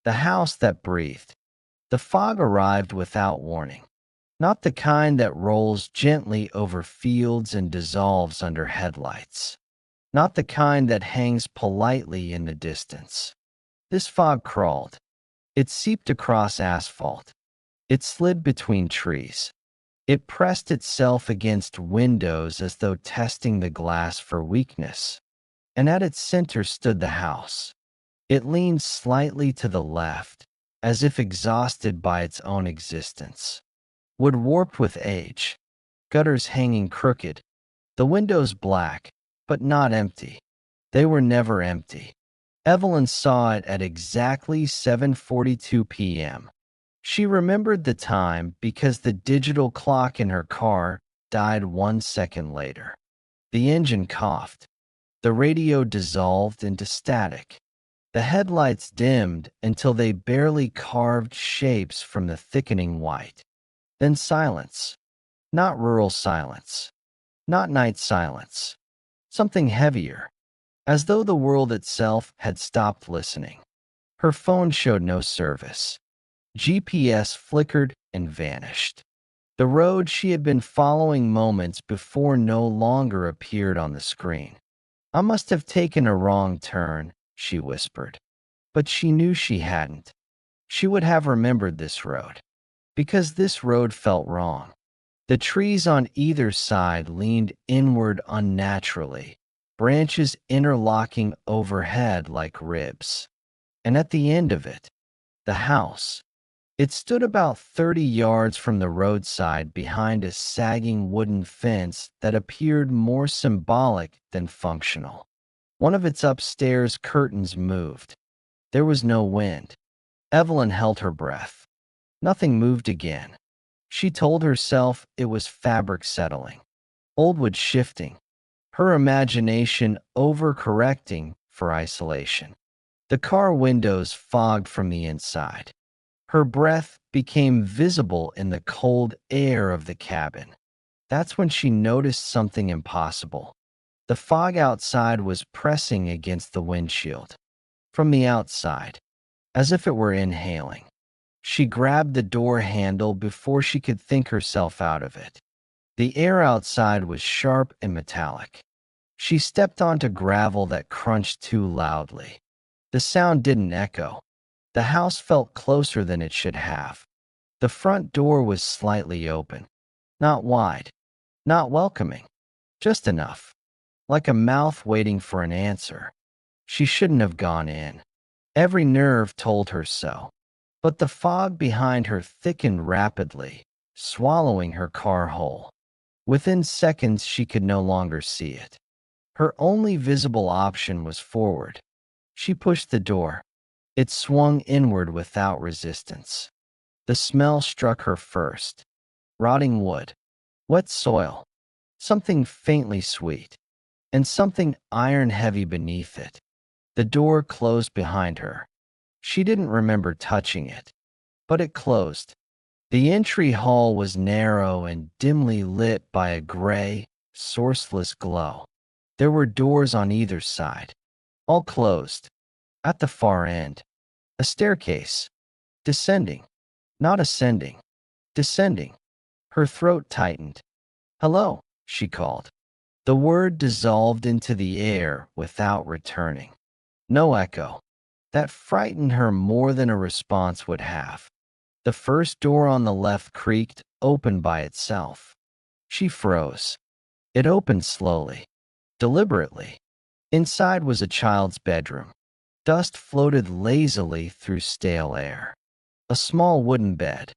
The house that breathed. The fog arrived without warning. Not the kind that rolls gently over fields and dissolves under headlights. Not the kind that hangs politely in the distance. This fog crawled. It seeped across asphalt. It slid between trees. It pressed itself against windows as though testing the glass for weakness. And at its center stood the house. It leaned slightly to the left, as if exhausted by its own existence. Wood warped with age, gutters hanging crooked, the windows black, but not empty. They were never empty. Evelyn saw it at exactly 7:42 p.m. She remembered the time because the digital clock in her car died 1 second later. The engine coughed. The radio dissolved into static. The headlights dimmed until they barely carved shapes from the thickening white. Then silence. Not rural silence. Not night silence. Something heavier, as though the world itself had stopped listening. Her phone showed no service. GPS flickered and vanished. The road she had been following moments before no longer appeared on the screen. "I must have taken a wrong turn," she whispered. But she knew she hadn't. She would have remembered this road, because this road felt wrong. The trees on either side leaned inward unnaturally, branches interlocking overhead like ribs. And at the end of it, the house. It stood about 30 yards from the roadside behind a sagging wooden fence that appeared more symbolic than functional. One of its upstairs curtains moved. There was no wind. Evelyn held her breath. Nothing moved again. She told herself it was fabric settling, old wood shifting, her imagination overcorrecting for isolation. The car windows fogged from the inside. Her breath became visible in the cold air of the cabin. That's when she noticed something impossible. The fog outside was pressing against the windshield. From the outside, as if it were inhaling. She grabbed the door handle before she could think herself out of it. The air outside was sharp and metallic. She stepped onto gravel that crunched too loudly. The sound didn't echo. The house felt closer than it should have. The front door was slightly open. Not wide. Not welcoming. Just enough. Like a mouth waiting for an answer. She shouldn't have gone in. Every nerve told her so. But the fog behind her thickened rapidly, swallowing her car whole. Within seconds, she could no longer see it. Her only visible option was forward. She pushed the door. It swung inward without resistance. The smell struck her first. Rotting wood. Wet soil. Something faintly sweet. And something iron-heavy beneath it. The door closed behind her. She didn't remember touching it. But it closed. The entry hall was narrow and dimly lit by a gray, sourceless glow. There were doors on either side. All closed. At the far end. A staircase. Descending. Not ascending. Descending. Her throat tightened. "Hello," she called. The word dissolved into the air without returning. No echo. That frightened her more than a response would have. The first door on the left creaked open by itself. She froze. It opened slowly. Deliberately. Inside was a child's bedroom. Dust floated lazily through stale air. A small wooden bed.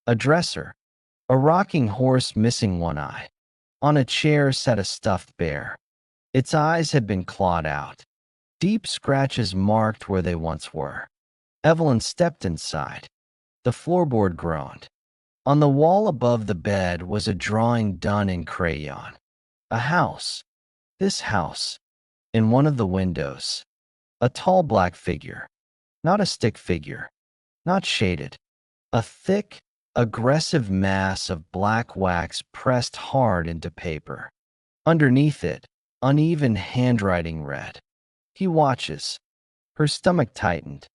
A dresser. A rocking horse missing one eye. On a chair sat a stuffed bear. Its eyes had been clawed out. Deep scratches marked where they once were. Evelyn stepped inside. The floorboard groaned. On the wall above the bed was a drawing done in crayon. A house. This house. In one of the windows. A tall black figure. Not a stick figure. Not shaded. A thick, aggressive mass of black wax pressed hard into paper. Underneath it, uneven handwriting read, "He watches." Her stomach tightened.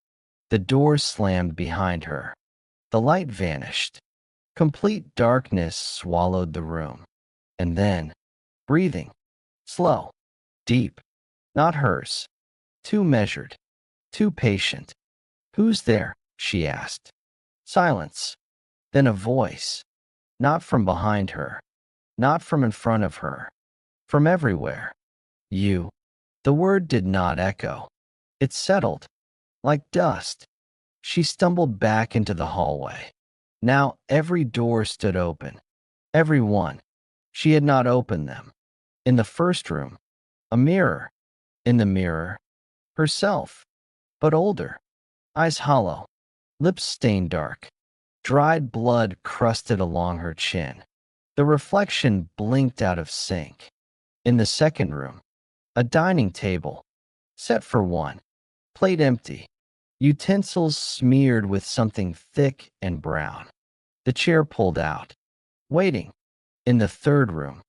The door slammed behind her. The light vanished. Complete darkness swallowed the room. And then, breathing, slow, deep, not hers, too measured, too patient. "Who's there?" she asked. Silence. Then a voice, not from behind her, not from in front of her, from everywhere. "You." The word did not echo. It settled, like dust. She stumbled back into the hallway. Now every door stood open. Every one. She had not opened them. In the first room, a mirror. In the mirror, herself, but older. Eyes hollow, lips stained dark. Dried blood crusted along her chin. The reflection blinked out of sync. In the second room, a dining table, set for one, plate empty, utensils smeared with something thick and brown. The chair pulled out, waiting. In the third room,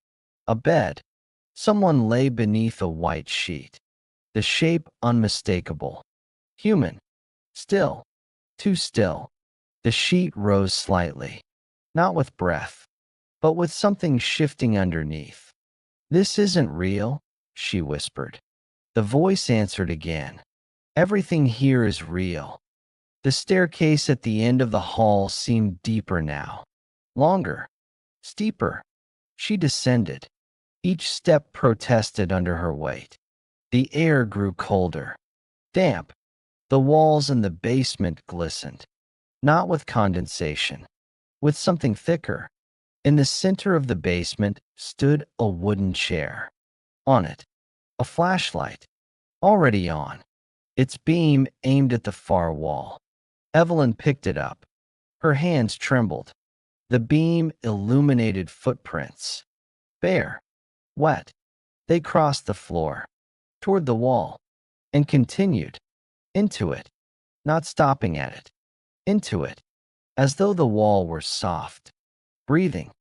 a bed. Someone lay beneath a white sheet, the shape unmistakable. Human. Still. Too still. The sheet rose slightly, not with breath, but with something shifting underneath. "This isn't real," she whispered. The voice answered again. "Everything here is real." The staircase at the end of the hall seemed deeper now. Longer. Steeper. She descended. Each step protested under her weight. The air grew colder. Damp. The walls in the basement glistened. Not with condensation. With something thicker. In the center of the basement stood a wooden chair. On it, a flashlight, already on, its beam aimed at the far wall. Evelyn picked it up. Her hands trembled. The beam illuminated footprints. Bare, wet. They crossed the floor, toward the wall, and continued. Into it, not stopping at it. Into it, as though the wall were soft. Breathing.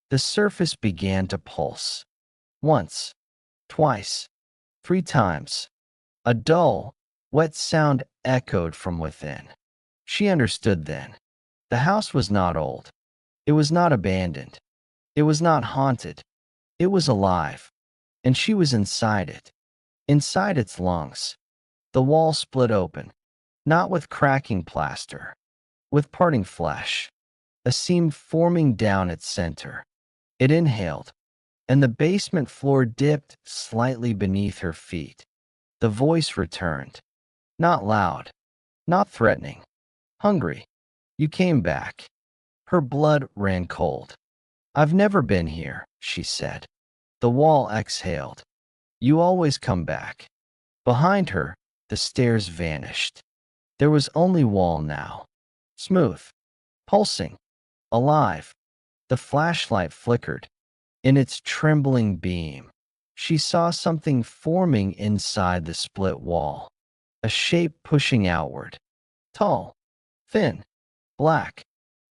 The surface began to pulse. Once, twice, 3 times. A dull, wet sound echoed from within. She understood then. The house was not old. It was not abandoned. It was not haunted. It was alive. And she was inside it. Inside its lungs. The wall split open. Not with cracking plaster. With parting flesh. A seam forming down its center. It inhaled, and the basement floor dipped slightly beneath her feet. The voice returned. Not loud, not threatening. Hungry. "You came back." Her blood ran cold. "I've never been here," she said. The wall exhaled. "You always come back." Behind her, the stairs vanished. There was only wall now. Smooth. Pulsing. Alive. The flashlight flickered. In its trembling beam, she saw something forming inside the split wall. A shape pushing outward. Tall. Thin. Black.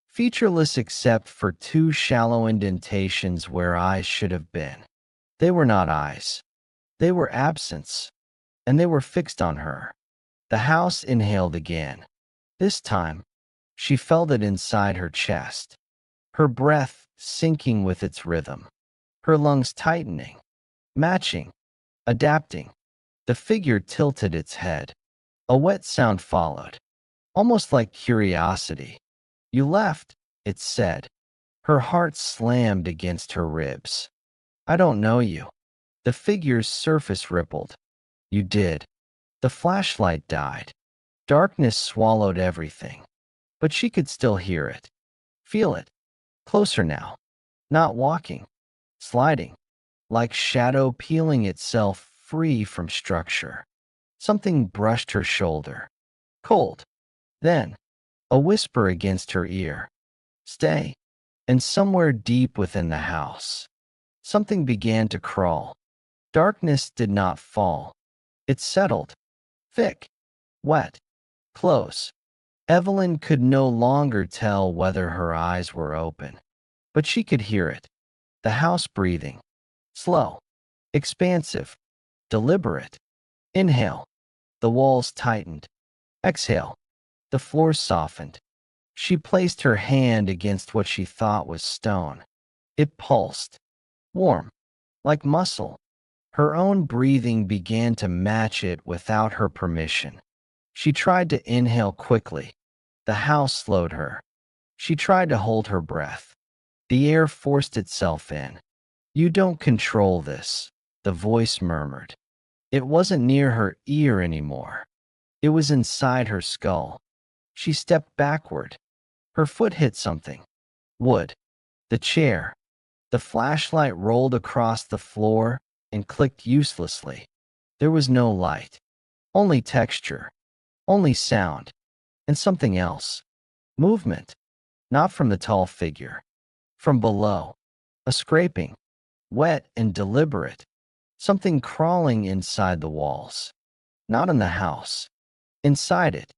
Featureless except for 2 shallow indentations where eyes should have been. They were not eyes. They were absence. And they were fixed on her. The house inhaled again. This time, she felt it inside her chest. Her breath sinking with its rhythm. Her lungs tightening. Matching. Adapting. The figure tilted its head. A wet sound followed. Almost like curiosity. "You left," it said. Her heart slammed against her ribs. "I don't know you." The figure's surface rippled. "You did." The flashlight died. Darkness swallowed everything. But she could still hear it. Feel it. Closer now. Not walking. Sliding. Like shadow peeling itself free from structure. Something brushed her shoulder. Cold. Then, a whisper against her ear. "Stay." And somewhere deep within the house, something began to crawl. Darkness did not fall. It settled. Thick. Wet. Close. Evelyn could no longer tell whether her eyes were open. But she could hear it. The house breathing. Slow. Expansive. Deliberate. Inhale. The walls tightened. Exhale. The floor softened. She placed her hand against what she thought was stone. It pulsed, warm, like muscle. Her own breathing began to match it without her permission. She tried to inhale quickly. The house slowed her. She tried to hold her breath. The air forced itself in. "You don't control this," the voice murmured. It wasn't near her ear anymore. It was inside her skull. She stepped backward. Her foot hit something. Wood. The chair. The flashlight rolled across the floor and clicked uselessly. There was no light. Only texture. Only sound. And something else. Movement. Not from the tall figure. From below. A scraping. Wet and deliberate. Something crawling inside the walls. Not in the house. Inside it.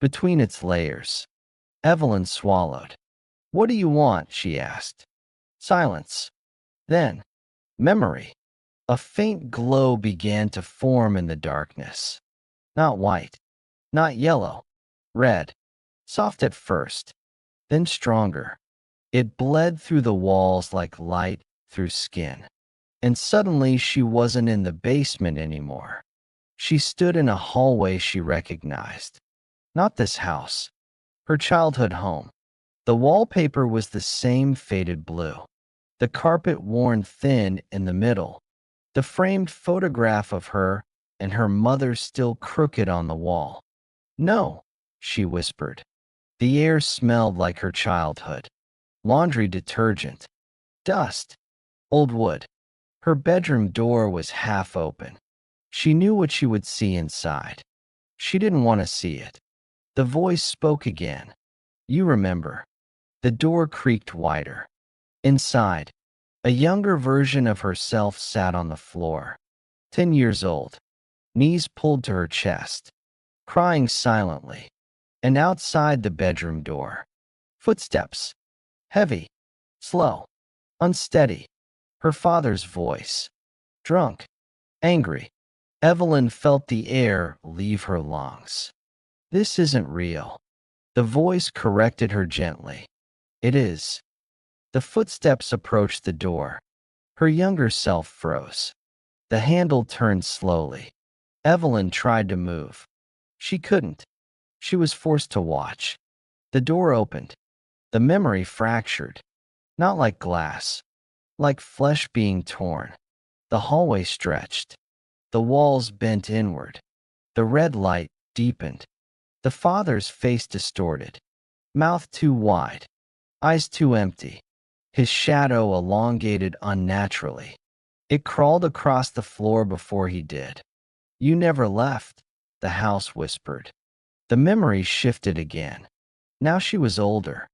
Between its layers. Evelyn swallowed. "What do you want?" she asked. Silence. Then, memory. A faint glow began to form in the darkness. Not white. Not yellow. Red. Soft at first. Then stronger. It bled through the walls like light through skin. And suddenly she wasn't in the basement anymore. She stood in a hallway she recognized. Not this house. Her childhood home. The wallpaper was the same faded blue. The carpet worn thin in the middle. The framed photograph of her and her mother still crooked on the wall. "No," she whispered. The air smelled like her childhood. Laundry detergent. Dust. Old wood. Her bedroom door was half open. She knew what she would see inside. She didn't want to see it. The voice spoke again. "You remember." The door creaked wider. Inside, a younger version of herself sat on the floor. 10 years old. Knees pulled to her chest. Crying silently. And outside the bedroom door. Footsteps. Heavy. Slow. Unsteady. Her father's voice. Drunk. Angry. Evelyn felt the air leave her lungs. "This isn't real." The voice corrected her gently. "It is." The footsteps approached the door. Her younger self froze. The handle turned slowly. Evelyn tried to move. She couldn't. She was forced to watch. The door opened. The memory fractured. Not like glass. Like flesh being torn. The hallway stretched. The walls bent inward. The red light deepened. The father's face distorted. Mouth too wide. Eyes too empty. His shadow elongated unnaturally. It crawled across the floor before he did. "You never left," the house whispered. The memory shifted again. Now she was older.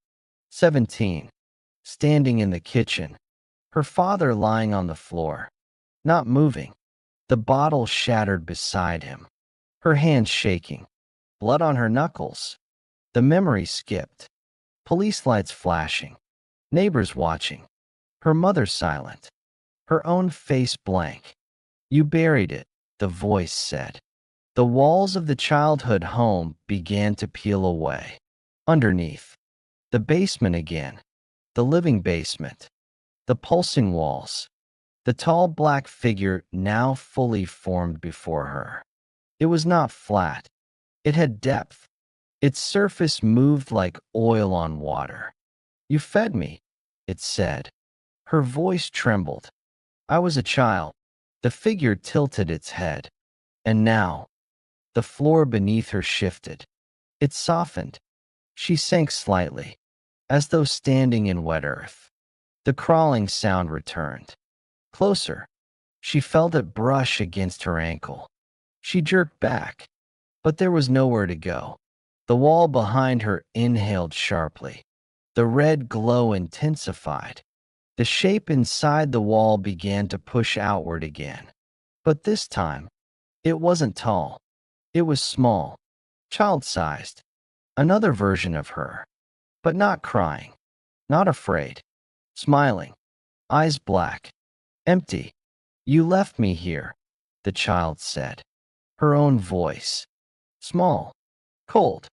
17. Standing in the kitchen. Her father lying on the floor. Not moving. The bottle shattered beside him. Her hands shaking. Blood on her knuckles. The memory skipped. Police lights flashing. Neighbors watching. Her mother silent. Her own face blank. "You buried it," the voice said. The walls of the childhood home began to peel away. Underneath. The basement again. The living basement. The pulsing walls. The tall black figure now fully formed before her. It was not flat. It had depth. Its surface moved like oil on water. "You fed me," it said. Her voice trembled. "I was a child." The figure tilted its head. And now, the floor beneath her shifted. It softened. She sank slightly, as though standing in wet earth. The crawling sound returned. Closer. She felt it brush against her ankle. She jerked back, but there was nowhere to go. The wall behind her inhaled sharply. The red glow intensified. The shape inside the wall began to push outward again. But this time, it wasn't tall. It was small, child-sized. Another version of her. But not crying. Not afraid. Smiling. Eyes black. Empty. "You left me here," the child said. Her own voice. Small. Cold.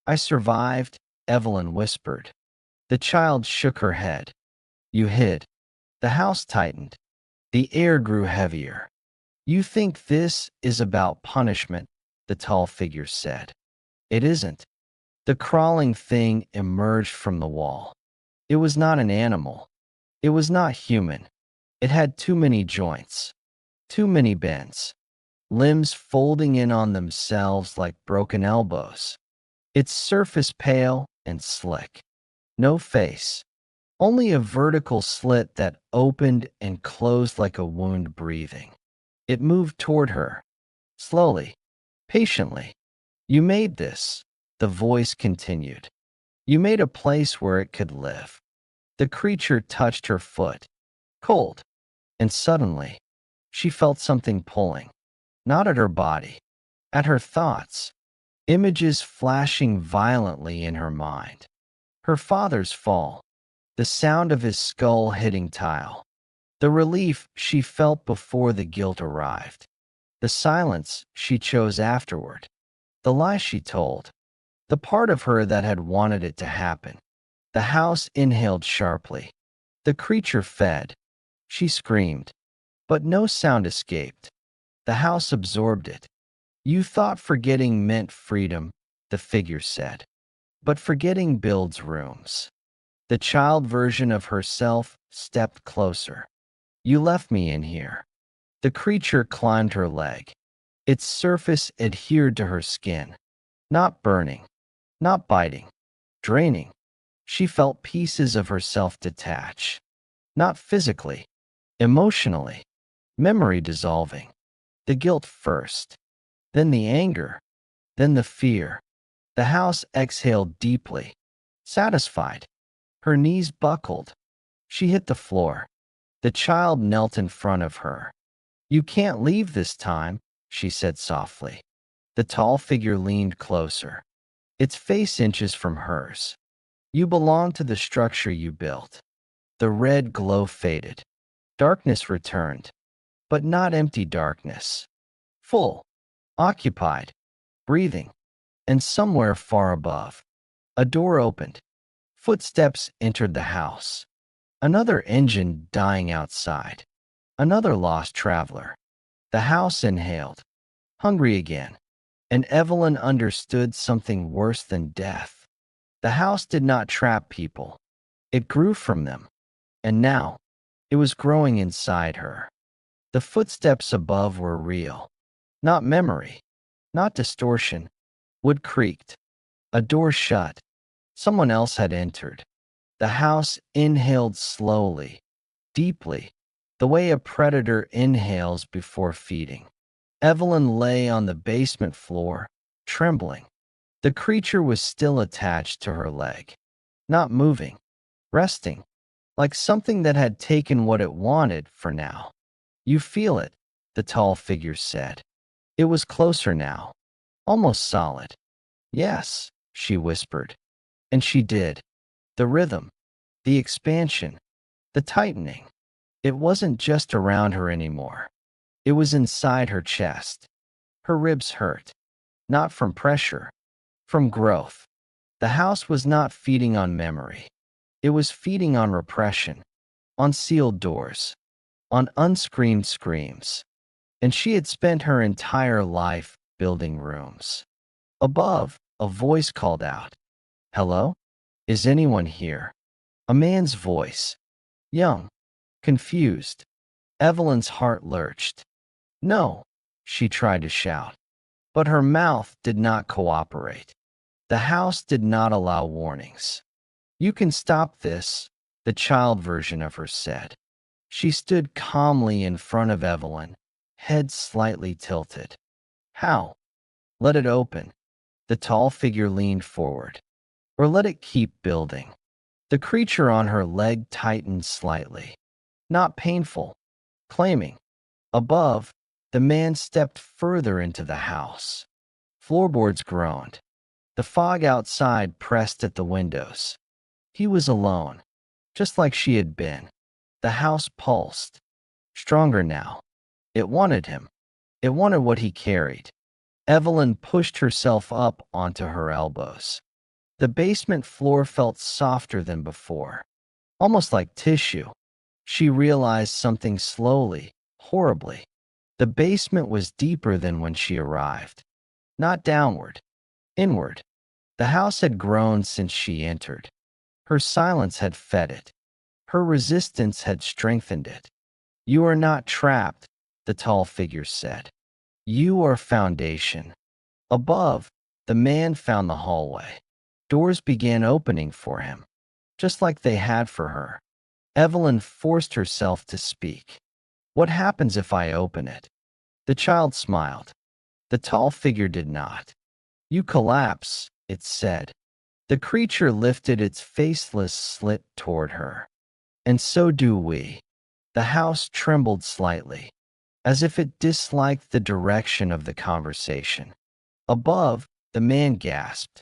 I survived, Evelyn whispered. The child shook her head. You hid. The house tightened. The air grew heavier. You think this is about punishment, the tall figure said. It isn't. The crawling thing emerged from the wall. It was not an animal. It was not human. It had too many joints, too many bends, limbs folding in on themselves like broken elbows. Its surface pale and slick. No face. Only a vertical slit that opened and closed like a wound breathing. It moved toward her, slowly, patiently. You made this, the voice continued. You made a place where it could live. The creature touched her foot, cold, and suddenly, she felt something pulling, not at her body, at her thoughts, images flashing violently in her mind. Her father's fall, the sound of his skull hitting tile, the relief she felt before the guilt arrived, the silence she chose afterward, the lie she told, the part of her that had wanted it to happen. The house inhaled sharply. The creature fed. She screamed, but no sound escaped. The house absorbed it. You thought forgetting meant freedom, the figure said. But forgetting builds rooms. The child version of herself stepped closer. You left me in here. The creature climbed her leg. Its surface adhered to her skin, not burning, not biting, draining. She felt pieces of herself detach, not physically, emotionally, memory dissolving. The guilt first, then the anger, then the fear. The house exhaled deeply, satisfied. Her knees buckled. She hit the floor. The child knelt in front of her. You can't leave this time, she said softly. The tall figure leaned closer, its face inches from hers. You belong to the structure you built. The red glow faded. Darkness returned, but not empty darkness. Full, occupied, breathing, and somewhere far above, a door opened. Footsteps entered the house. Another engine dying outside. Another lost traveler. The house inhaled, hungry again, and Evelyn understood something worse than death. The house did not trap people. It grew from them, and now it was growing inside her. The footsteps above were real, not memory, not distortion. Wood creaked. A door shut. Someone else had entered. The house inhaled slowly, deeply, the way a predator inhales before feeding. Evelyn lay on the basement floor, trembling. The creature was still attached to her leg, not moving, resting, like something that had taken what it wanted for now. You feel it, the tall figure said. It was closer now, almost solid. Yes, she whispered. And she did. The rhythm, the expansion, the tightening. It wasn't just around her anymore. It was inside her chest. Her ribs hurt, not from pressure, from growth. The house was not feeding on memory. It was feeding on repression, on sealed doors, on unscreamed screams. And she had spent her entire life building rooms. Above, a voice called out, "Hello? Is anyone here?" A man's voice, young, confused. Evelyn's heart lurched. "No," she tried to shout, but her mouth did not cooperate. The house did not allow warnings. "You can stop this," the child version of her said. She stood calmly in front of Evelyn, head slightly tilted. "How? Let it open." The tall figure leaned forward. "Or let it keep building." The creature on her leg tightened slightly. Not painful, claiming. Above, the man stepped further into the house. Floorboards groaned. The fog outside pressed at the windows. He was alone, just like she had been. The house pulsed. Stronger now. It wanted him. It wanted what he carried. Evelyn pushed herself up onto her elbows. The basement floor felt softer than before, almost like tissue. She realized something slowly, horribly. The basement was deeper than when she arrived. Not downward, inward. The house had grown since she entered. Her silence had fed it. Her resistance had strengthened it. "You are not trapped," the tall figure said. "You are foundation." Above, the man found the hallway. Doors began opening for him, just like they had for her. Evelyn forced herself to speak. "What happens if I open it?" The child smiled. The tall figure did not. "You collapse," it said. The creature lifted its faceless slit toward her. "And so do we." The house trembled slightly, as if it disliked the direction of the conversation. Above, the man gasped.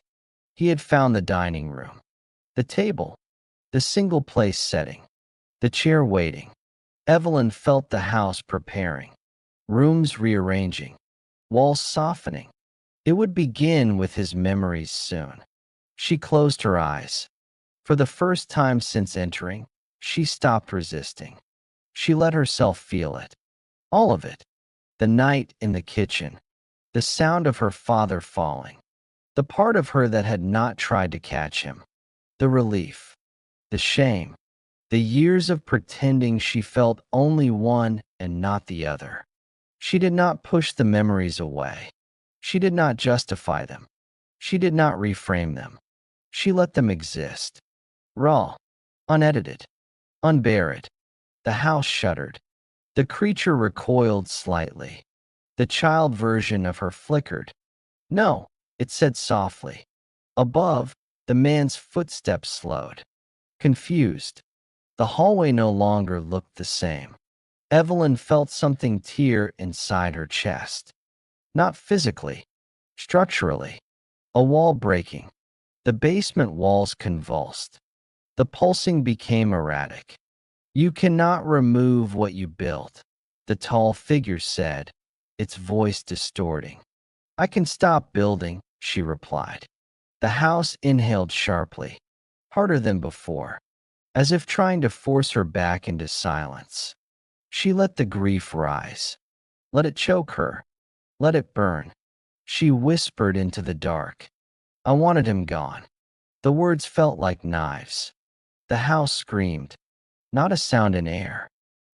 He had found the dining room, the table, the single place setting, the chair waiting. Evelyn felt the house preparing, rooms rearranging, walls softening. It would begin with his memories soon. She closed her eyes. For the first time since entering, she stopped resisting. She let herself feel it. All of it. The night in the kitchen. The sound of her father falling. The part of her that had not tried to catch him. The relief. The shame. The years of pretending she felt only one and not the other. She did not push the memories away. She did not justify them. She did not reframe them. She let them exist. Raw. Unedited. Unburied. The house shuddered. The creature recoiled slightly. The child version of her flickered. "No," it said softly. Above, the man's footsteps slowed. Confused. The hallway no longer looked the same. Evelyn felt something tear inside her chest. Not physically, structurally. A wall breaking. The basement walls convulsed. The pulsing became erratic. "You cannot remove what you built," the tall figure said, its voice distorting. "I can stop building," she replied. The house inhaled sharply, harder than before, as if trying to force her back into silence. She let the grief rise. Let it choke her. Let it burn. She whispered into the dark. "I wanted him gone." The words felt like knives. The house screamed. Not a sound in air.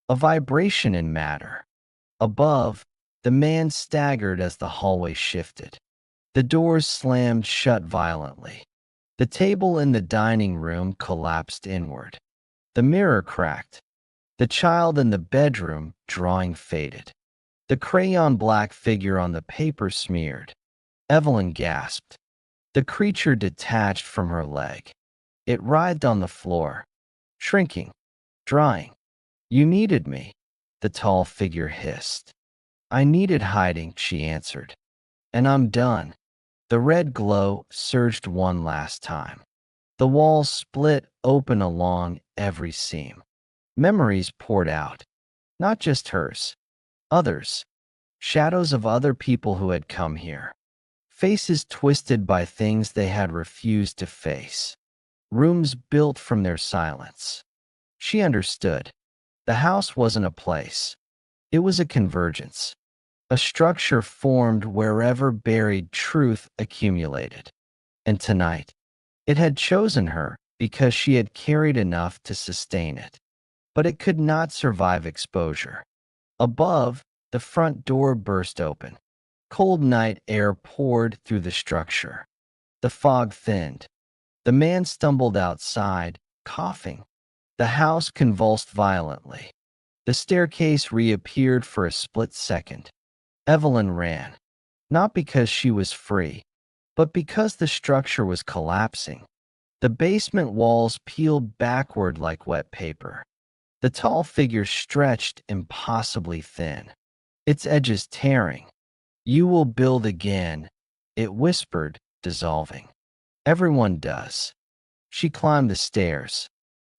A vibration in matter. Above, the man staggered as the hallway shifted. The doors slammed shut violently. The table in the dining room collapsed inward. The mirror cracked. The child in the bedroom drawing faded. The crayon black figure on the paper smeared. Evelyn gasped. The creature detached from her leg. It writhed on the floor, shrinking, drying. "You needed me," the tall figure hissed. "I needed hiding," she answered. "And I'm done." The red glow surged one last time. The walls split open along every seam. Memories poured out. Not just hers. Others. Shadows of other people who had come here. Faces twisted by things they had refused to face. Rooms built from their silence. She understood. The house wasn't a place. It was a convergence. A structure formed wherever buried truth accumulated. And tonight, it had chosen her because she had carried enough to sustain it. But it could not survive exposure. Above, the front door burst open. Cold night air poured through the structure. The fog thinned. The man stumbled outside, coughing. The house convulsed violently. The staircase reappeared for a split second. Evelyn ran. Not because she was free, but because the structure was collapsing. The basement walls peeled backward like wet paper. The tall figure stretched impossibly thin, its edges tearing. "You will build again," it whispered, dissolving. "Everyone does." She climbed the stairs.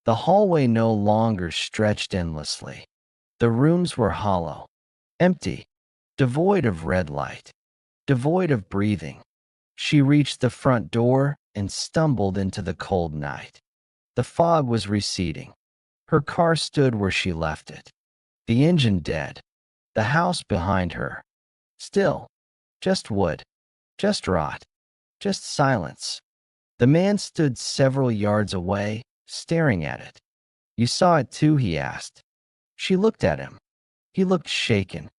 The hallway no longer stretched endlessly. The rooms were hollow, empty, devoid of red light, devoid of breathing. She reached the front door and stumbled into the cold night. The fog was receding. Her car stood where she left it, the engine dead, the house behind her. Still, just wood, just rot, just silence. The man stood several yards away, staring at it. You saw it too, he asked. She looked at him. He looked shaken,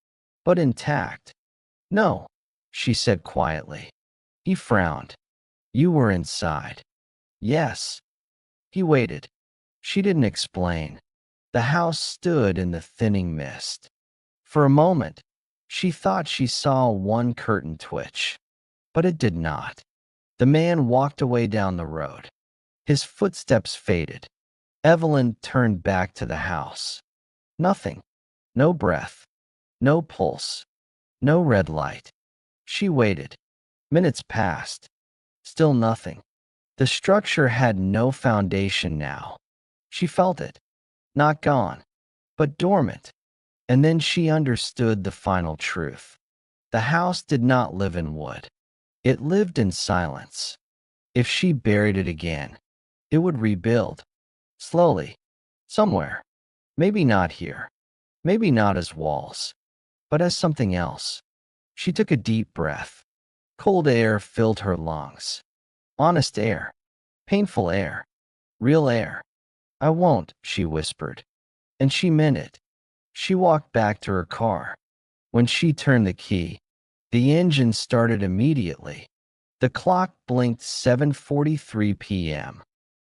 but intact. No, she said quietly. He frowned. You were inside. Yes. He waited. She didn't explain. The house stood in the thinning mist. For a moment, she thought she saw one curtain twitch, but it did not. The man walked away down the road. His footsteps faded. Evelyn turned back to the house. Nothing. No breath. No pulse. No red light. She waited. Minutes passed. Still nothing. The structure had no foundation now. She felt it. Not gone, but dormant. And then she understood the final truth. The house did not live in wood. It lived in silence. If she buried it again, it would rebuild. Slowly. Somewhere. Maybe not here. Maybe not as walls, but as something else. She took a deep breath. Cold air filled her lungs. Honest air. Painful air. Real air. I won't, she whispered. And she meant it. She walked back to her car. When she turned the key, the engine started immediately. The clock blinked 7:43 p.m.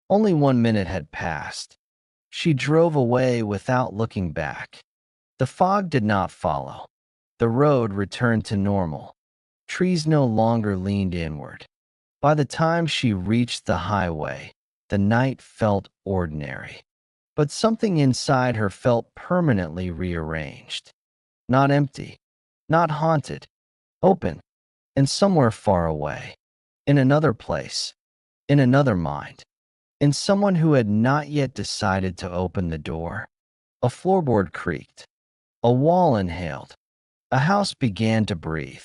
Only 1 minute had passed. She drove away without looking back. The fog did not follow. The road returned to normal. Trees no longer leaned inward. By the time she reached the highway, the night felt ordinary. But something inside her felt permanently rearranged. Not empty, not haunted, open, and somewhere far away. In another place, in another mind, in someone who had not yet decided to open the door. A floorboard creaked. A wall inhaled. A house began to breathe.